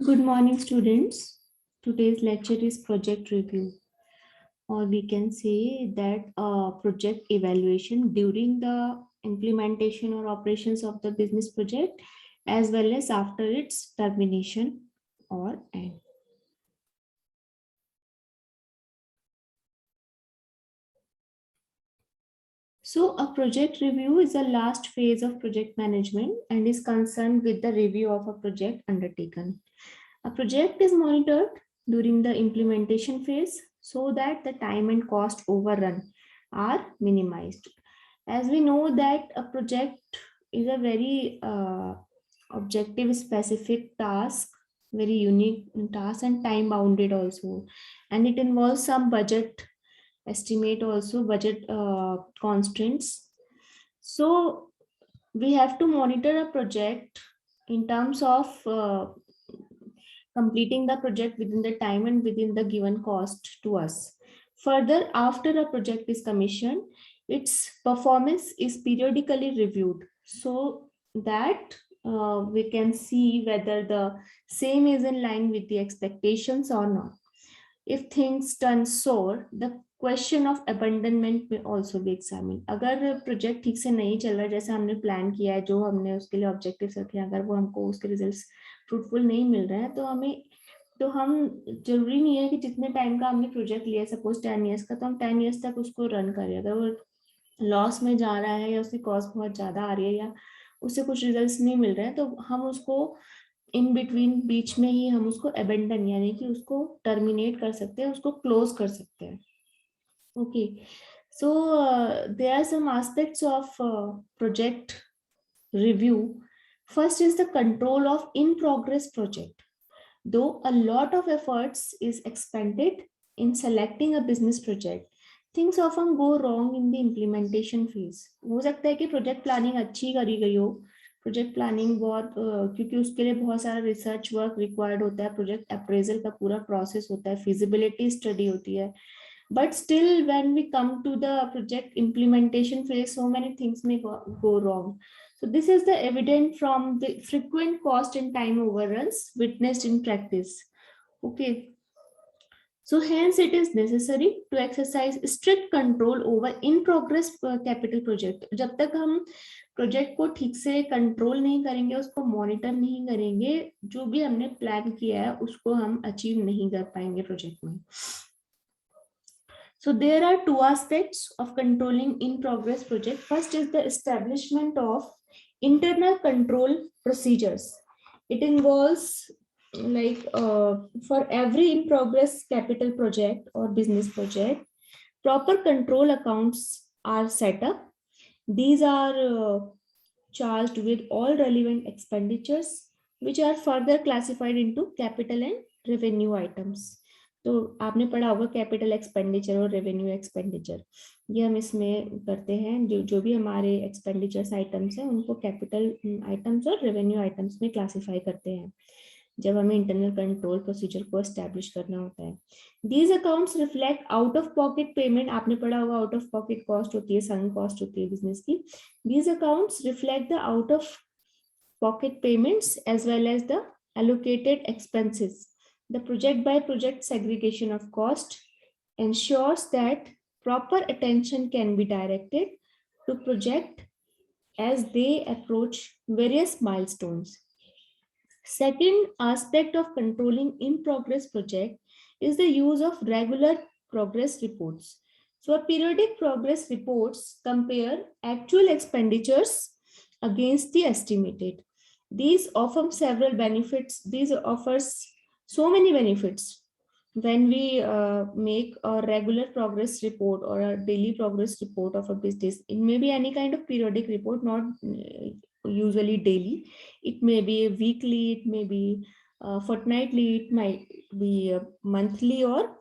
Good morning, students. Today's lecture is project review, or we can say that project evaluation during the implementation or operations of the business project, as well as after its termination or end. So, a project review is the last phase of project management and is concerned with the review of a project undertaken. A project is monitored during the implementation phase so that the time and cost overrun are minimized. As we know that a project is a very objective specific task, very unique task and time bounded also, and it involves some budget estimate also, budget constraints. So we have to monitor a project in terms of completing the project within the time and within the given cost to us. Further, after a project is commissioned, its performance is periodically reviewed so that we can see whether the same is in line with the expectations or not. If things turn sour, the question of abandonment में also भी examine. अगर project ठीक से नहीं चल रहा जैसे हमने प्लान किया है, जो हमने उसके लिए ऑब्जेक्टिव्स रखे हैं, अगर वो हमको उसके रिजल्ट्स फ्रूटफुल नहीं मिल रहे हैं, तो हम जरूरी नहीं है कि जितने टाइम का हमने प्रोजेक्ट लिया, सपोज 10 ईयर्स का, तो हम 10 ईयर्स तक उसको रन करें. अगर वो लॉस में जा रहा है या उसकी कॉस्ट बहुत ज्यादा आ रही है या उससे कुछ रिजल्ट्स नहीं मिल रहे हैं, तो हम उसको इन बिटवीन बीच में ही हम उसको अबेंडन यानी कि उसको टर्मिनेट कर सकते हैं, उसको क्लोज कर सकते हैं. Okay, so there are some aspects of project review. First is the control of in progress project. Though a lot of efforts is expended in selecting a business project, things often go wrong in the implementation phase. हो सकता है कि project planning अच्छी करी गई हो, project planning बहुत क्योंकि उसके लिए बहुत सारा रिसर्च वर्क रिक्वायर्ड होता है, प्रोजेक्ट अप्रेजल का पूरा प्रोसेस होता है, फिजिबिलिटी स्टडी होती है, but still when we come to the project implementation phase, so many things may go wrong. So this is the evident from the frequent cost and time overruns witnessed in practice. Okay, so hence it is necessary to exercise strict control over in progress capital project. जब तक हम project को ठीक से control नहीं करेंगे, उसको monitor नहीं करेंगे, जो भी हमने प्लान किया है उसको हम अचीव नहीं कर पाएंगे प्रोजेक्ट में. So there are two aspects of controlling in progress project. First is the establishment of internal control procedures. It involves like for every in progress capital project or business project, proper control accounts are set up. These are charged with all relevant expenditures, which are further classified into capital and revenue items. तो आपने पढ़ा होगा capital expenditure और revenue expenditure, ये हम इसमें करते हैं. जो भी हमारे एक्सपेंडिचर्स आइटम्स हैं उनको कैपिटल आइटम्स और रेवेन्यू आइटम्स में क्लासिफाई करते हैं जब हमें इंटरनल कंट्रोल प्रोसीजर को एस्टैब्लिश करना होता है. These accounts reflect out of pocket payment. आपने पढ़ा होगा आउट ऑफ पॉकेट कॉस्ट होती है, संक कॉस्ट होती है बिजनेस की. These accounts reflect the out of pocket payments as well as the allocated expenses. The project by project segregation of cost ensures that proper attention can be directed to project as they approach various milestones. Second aspect of controlling in progress project is the use of regular progress reports. So periodic progress reports compare actual expenditures against the estimated. These offer several benefits. These offers so many benefits when we make a regular progress report or a daily progress report of a business. It may be any kind of periodic report, not usually daily. It may be weekly, it may be fortnightly, it might be monthly or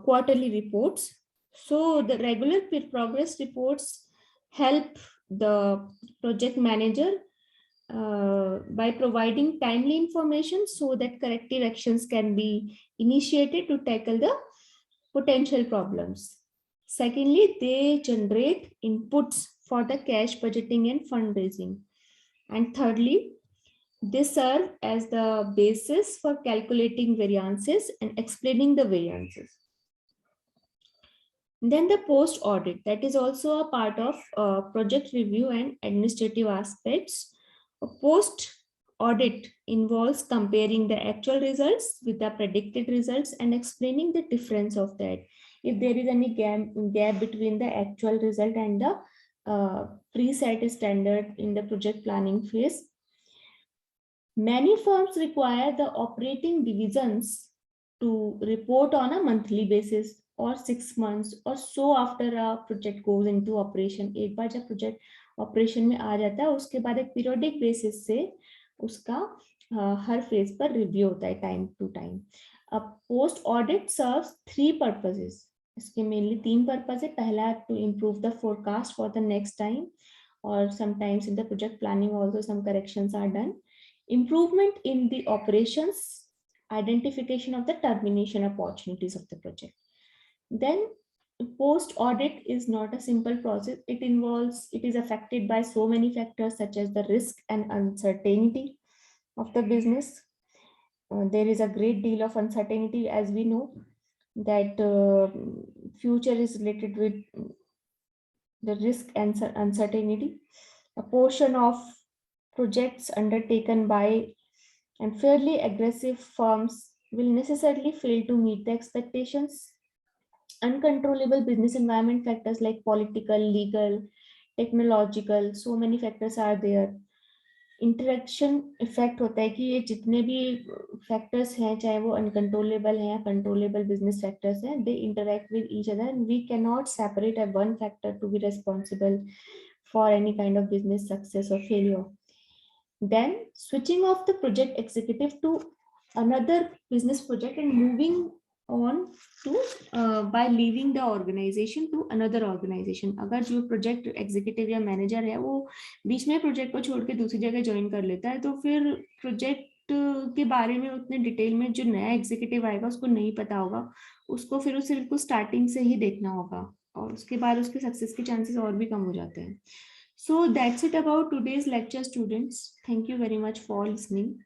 quarterly reports. So the regular progress reports help the project manager by providing timely information so that corrective actions can be initiated to tackle the potential problems. Secondly, they generate inputs for the cash budgeting and fundraising. And thirdly, They serve as the basis for calculating variances and explaining the variances. Then the post audit, that is also a part of project review and administrative aspects. A post audit involves comparing the actual results with the predicted results and explaining the difference of that. If there is any gap between the actual result and the preset standard in the project planning phase. Many firms require the operating divisions to report on a monthly basis or 6 months or so after a project goes into operation. एक बार जब project operation में आ जाता है उसके बाद एक periodic basis से उसका हर phase पर review होता है time to time. A post audit serves 3 purposes. इसके mainly 3 purpose है. पहला to improve the forecast for the next time, or sometimes in the project planning also some corrections are done. Improvement in the operations, identification of the termination opportunities of the project. Then post audit is not a simple process. It is affected by so many factors such as the risk and uncertainty of the business. There is a great deal of uncertainty, as we know that future is related with the risk and uncertainty. A portion of projects undertaken by and fairly aggressive firms will necessarily fail to meet the expectations. Uncontrollable business environment factors like political, legal, technological, so many factors are there. Interaction effect होता है कि ये जितने भी factors हैं चाहे वो uncontrollable हैं कंट्रोलेबल बिजनेस फैक्टर्स हैं they interact with each other and we can not separate a one factor to be responsible for any kind of business success और failure. Then switching off the project executive to another business project and moving on to by leaving the organization to another organization. अगर जो project executive या manager है वो बीच में project को छोड़ के दूसरी जगह ज्वाइन कर लेता है तो फिर प्रोजेक्ट के बारे में उतने डिटेल में जो नया एग्जीक्यूटिव आएगा उसको नहीं पता होगा. उसको फिर उसे बिल्कुल स्टार्टिंग से ही देखना होगा और उसके बाद उसके सक्सेस के चांसेस और भी कम हो जाते हैं. So that's it about today's lecture, students. Thank you very much for listening.